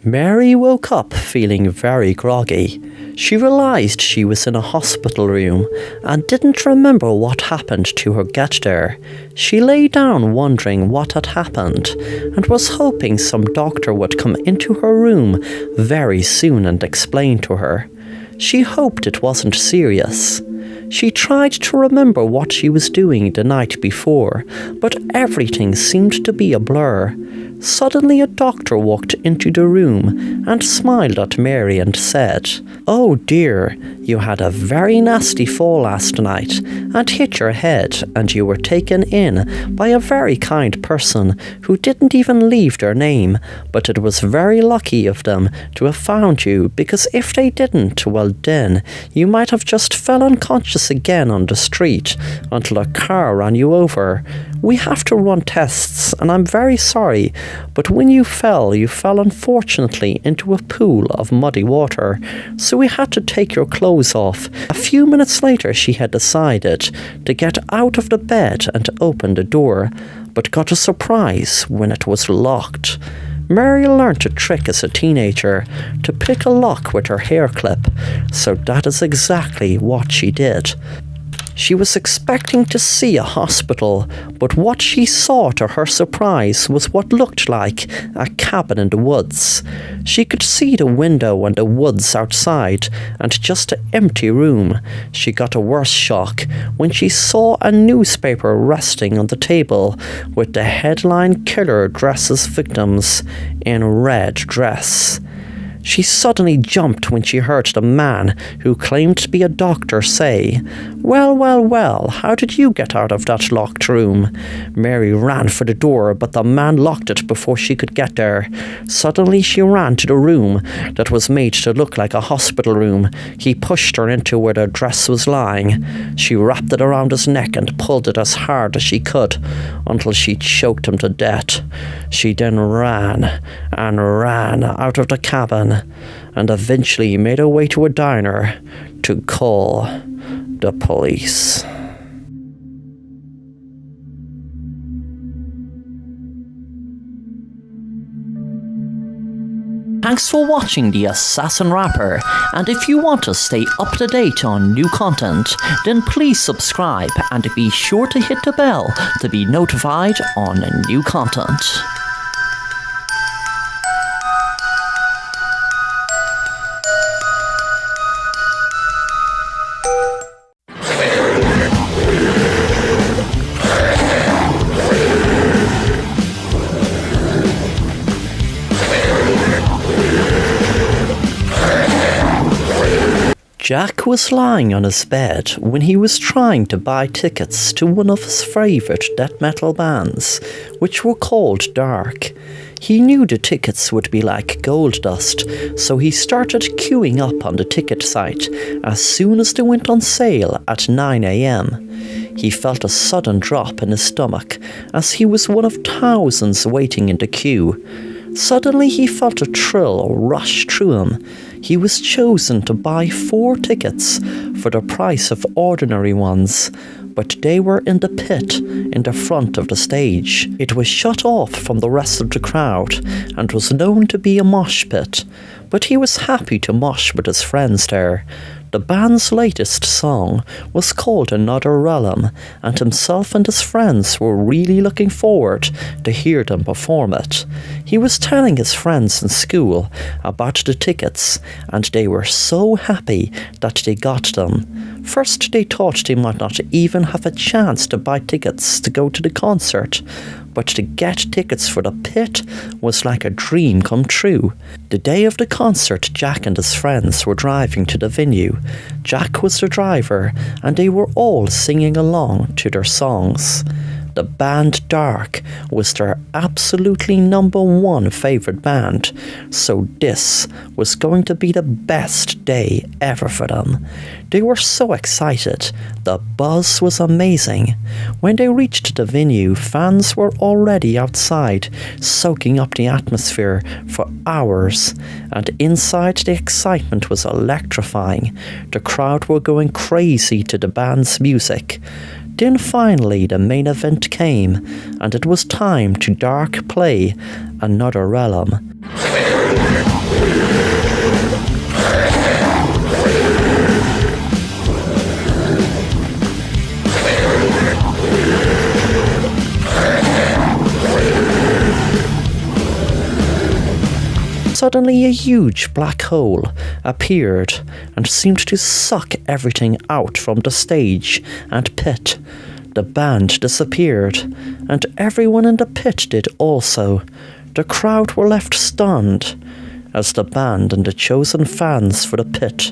Mary woke up feeling very groggy. She realised she was in a hospital room and didn't remember what happened to her get there. She lay down wondering what had happened and was hoping some doctor would come into her room very soon and explain to her. She hoped it wasn't serious. She tried to remember what she was doing the night before, but everything seemed to be a blur. Suddenly a doctor walked into the room and smiled at Mary and said, "Oh dear, you had a very nasty fall last night and hit your head, and you were taken in by a very kind person who didn't even leave their name, but it was very lucky of them to have found you, because if they didn't, well then, you might have just fell unconscious again on the street until a car ran you over. We have to run tests, and I'm very sorry, but when you fell unfortunately into a pool of muddy water, so we had to take your clothes off." A few minutes later she had decided to get out of the bed and open the door, but got a surprise when it was locked. Mary learned a trick as a teenager, to pick a lock with her hair clip, so that is exactly what she did. She was expecting to see a hospital, but what she saw to her surprise was what looked like a cabin in the woods. She could see the window and the woods outside, and just an empty room. She got a worse shock when she saw a newspaper resting on the table with the headline "Killer Dresses Victims in Red Dress." She suddenly jumped when she heard the man, who claimed to be a doctor, say, well, how did you get out of that locked room?" Mary ran for the door, but the man locked it before she could get there. Suddenly she ran to the room that was made to look like a hospital room. He pushed her into where the dress was lying. She wrapped it around his neck and pulled it as hard as she could until she choked him to death. She then ran and ran out of the cabin and eventually made her way to a diner to call the police. Thanks for watching The Assassin Rapper, and if you want to stay up to date on new content, then please subscribe and be sure to hit the bell to be notified on new content. Jack was lying on his bed when he was trying to buy tickets to one of his favourite death metal bands, which were called Dark. He knew the tickets would be like gold dust, so he started queuing up on the ticket site as soon as they went on sale at 9 a.m. He felt a sudden drop in his stomach as he was one of thousands waiting in the queue. Suddenly he felt a thrill rush through him. He was chosen to buy 4 tickets for the price of ordinary ones, but they were in the pit in the front of the stage. It was shut off from the rest of the crowd and was known to be a mosh pit, but he was happy to mosh with his friends there. The band's latest song was called Another Realm, and himself and his friends were really looking forward to hear them perform it. He was telling his friends in school about the tickets, and they were so happy that they got them. First they thought they might not even have a chance to buy tickets to go to the concert, but to get tickets for the pit was like a dream come true. The day of the concert, Jack and his friends were driving to the venue. Jack was the driver, and they were all singing along to their songs. The band Dark was their absolutely #1 favourite band, so this was going to be the best day ever for them. They were so excited. The buzz was amazing. When they reached the venue, fans were already outside, soaking up the atmosphere for hours, and inside the excitement was electrifying. The crowd were going crazy to the band's music. Then finally the main event came, and it was time to Dark play Another Realm. Suddenly a huge black hole appeared and seemed to suck everything out from the stage and pit. The band disappeared, and everyone in the pit did also. The crowd were left stunned as the band and the chosen fans for the pit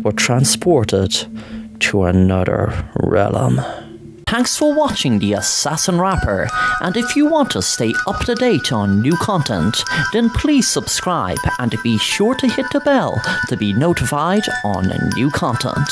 were transported to another realm. Thanks for watching The Assassin Rapper, and if you want to stay up to date on new content, then please subscribe and be sure to hit the bell to be notified on new content.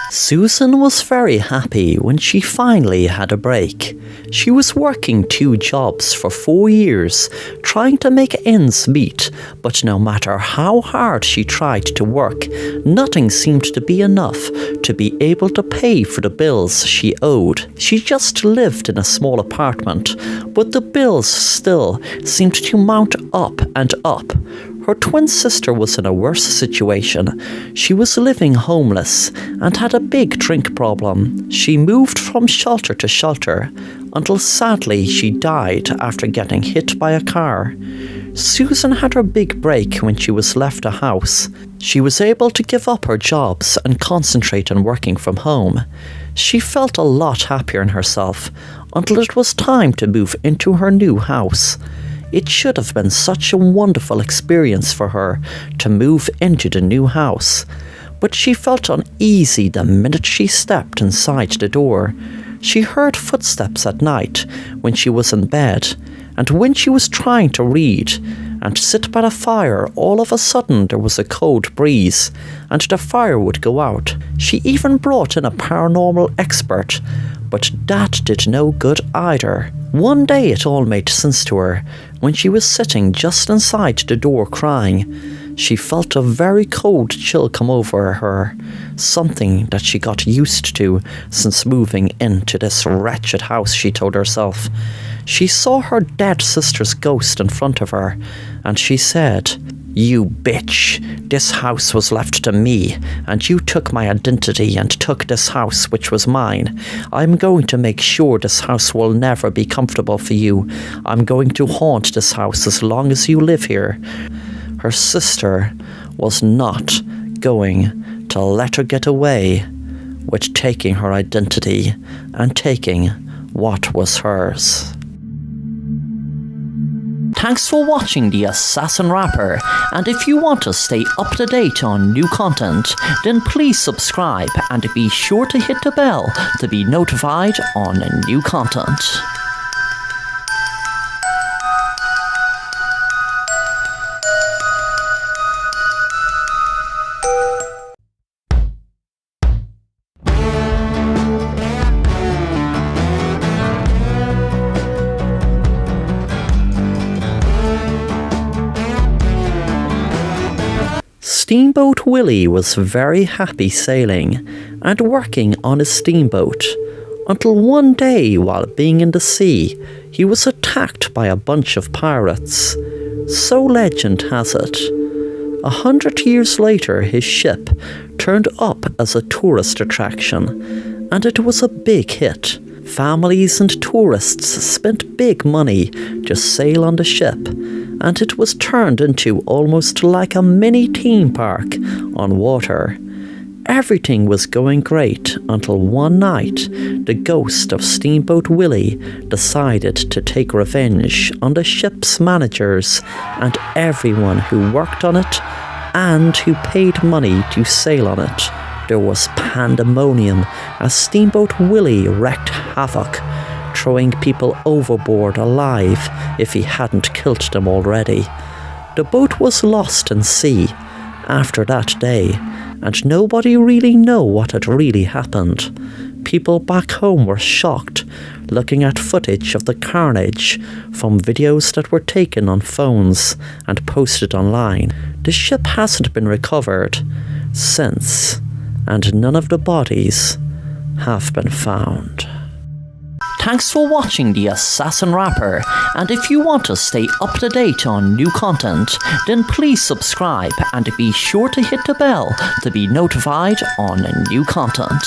Susan was very happy when she finally had a break. She was working 2 jobs for 4 years, trying to make ends meet, but no matter how hard she tried to work, nothing seemed to be enough to be able to pay for the bills she owed. She just lived in a small apartment, but the bills still seemed to mount up and up. Her twin sister was in a worse situation. She was living homeless and had a big drink problem. She moved from shelter to shelter until sadly she died after getting hit by a car. Susan had her big break when she was left a house. She was able to give up her jobs and concentrate on working from home. She felt a lot happier in herself until it was time to move into her new house. It should have been such a wonderful experience for her to move into the new house, but she felt uneasy the minute she stepped inside the door. She heard footsteps at night when she was in bed, and when she was trying to read and sit by the fire, all of a sudden there was a cold breeze and the fire would go out. She even brought in a paranormal expert, but that did no good either. One day it all made sense to her when she was sitting just inside the door crying. She felt a very cold chill come over her, something that she got used to since moving into this wretched house, she told herself. She saw her dead sister's ghost in front of her, and she said, "You bitch, this house was left to me, and you took my identity and took this house which was mine. I'm going to make sure this house will never be comfortable for you. I'm going to haunt this house as long as you live here." Her sister was not going to let her get away with taking her identity and taking what was hers. Thanks for watching The Assassin Rapper, and if you want to stay up to date on new content, then please subscribe and be sure to hit the bell to be notified on new content. Steamboat Willie was very happy sailing and working on his steamboat until one day, while being in the sea, he was attacked by a bunch of pirates. So legend has it. 100 years later, his ship turned up as a tourist attraction, and it was a big hit. Families and tourists spent big money to sail on the ship, and it was turned into almost like a mini theme park on water. Everything was going great until one night the ghost of Steamboat Willie decided to take revenge on the ship's managers and everyone who worked on it and who paid money to sail on it. There was pandemonium as Steamboat Willie wreaked havoc, throwing people overboard alive if he hadn't killed them already. The boat was lost in sea after that day, and nobody really knew what had really happened. People back home were shocked, looking at footage of the carnage from videos that were taken on phones and posted online. The ship hasn't been recovered since, and none of the bodies have been found. Thanks for watching The Assassin Rapper, and if you want to stay up to date on new content, then please subscribe and be sure to hit the bell to be notified on new content.